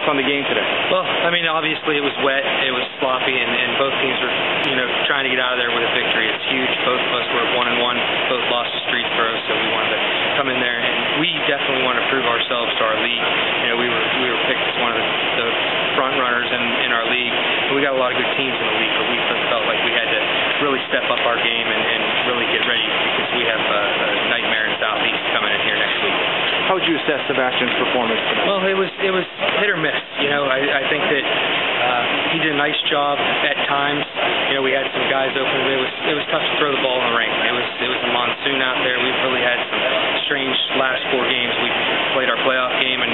thoughts on the game today? Well, I mean, obviously it was wet, it was sloppy, and both teams were, trying to get out of there with a victory. It's huge. Both of us were 1-1, both lost to Streetsboro, so we wanted to come in there, and we definitely wanted to prove ourselves to our league. We were picked as one of the front runners in our league, and we got a lot of good teams in the league, but we felt like we had to really step up our game and really get ready because we have a nightmare in Southeast coming in here next week. How would you assess Sebastian's performance tonight? Well, it was hit or miss. I think that he did a nice job at times. We had some guys open. It was tough to throw the ball in the ring. It was a monsoon out there. We've really had some strange last 4 games. We played our playoff game in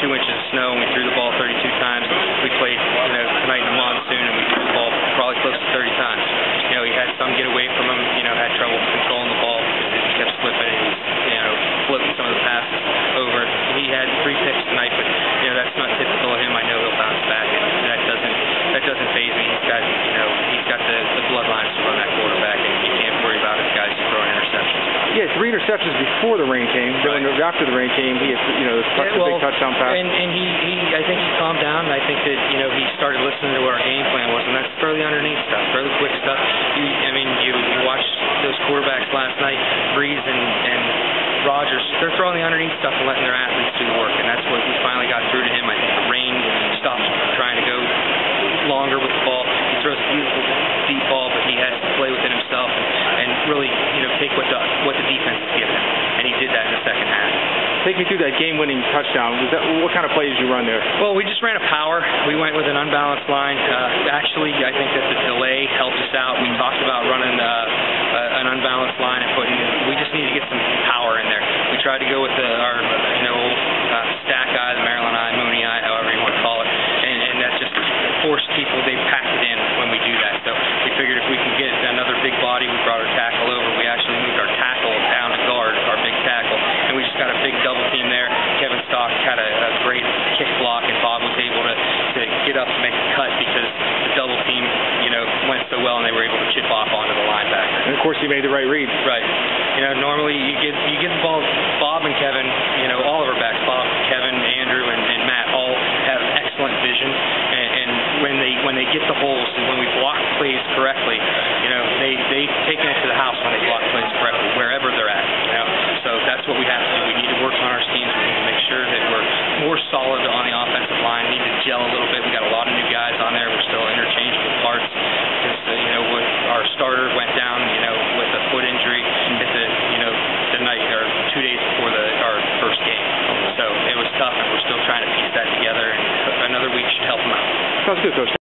2 inches of snow, and we threw the ball 32 times. We played tonight in the monsoon, and we threw the ball probably close to 30 times. He had some get away from him. Had trouble controlling the ball because he kept slipping. He was floating some of the passes over. He had 3 picks tonight, but that's not typical of him. I know he'll bounce back, and that doesn't faze me. He's got the bloodlines to run that quarterback, and you can't worry about his guys throwing interceptions. He had 3 interceptions before the rain came. Right. Then after the rain came, he had a big touchdown pass. And I think he calmed down. And I think that he started listening to what our game plan was, and that's throw the underneath stuff, throw the quick stuff. You watched those quarterbacks last night, Breeze and Rogers. They're throwing the underneath stuff and letting their athletes do the work, and that's what we finally got through to him. I think the rain stopped him from trying to go longer with the ball. He throws a beautiful deep ball, but he has to play with it himself and really take what the defense is giving him, and he did that in the second half. Take me through that game-winning touchdown. What kind of plays did you run there? Well, we just ran a power. We went with an unbalanced line. Actually, I think that the delay helped us out. We talked about running an unbalanced line and we just need to get some power in there. We tried to go with our stack eye, the Maryland eye, Mooney eye, however you want to call it, and that just forced people. They packed it in when we do that. So we figured if we could get another big body, we brought our tackle over. We actually moved our tackle down to guard, our big tackle, and we just got a big double team there. Kevin Stock had a great kick block, and Bob was able to get up and make a cut because the double team went so well, and they were able to chip off onto the linebacker. And of course, he made the right read. Right. Normally you give the ball. Bob and Kevin, all of our backs, Bob, Kevin, Andrew, and Matt, all have excellent vision, and when they get the holes and when we block plays correctly, they've taken it to the house when they block plays correctly, wherever they're at. So that's what we have to do. We need to work on our schemes. We need to make sure that we're more solid on the offensive line. We need to gel a little bit. We got a lot of new guys on there. We're still interchangeable parts because our starter went down with a foot injury at the night or 2 days before our first game. So it was tough, and we're still trying to piece that together. And another week should help them out. Sounds good, Coach.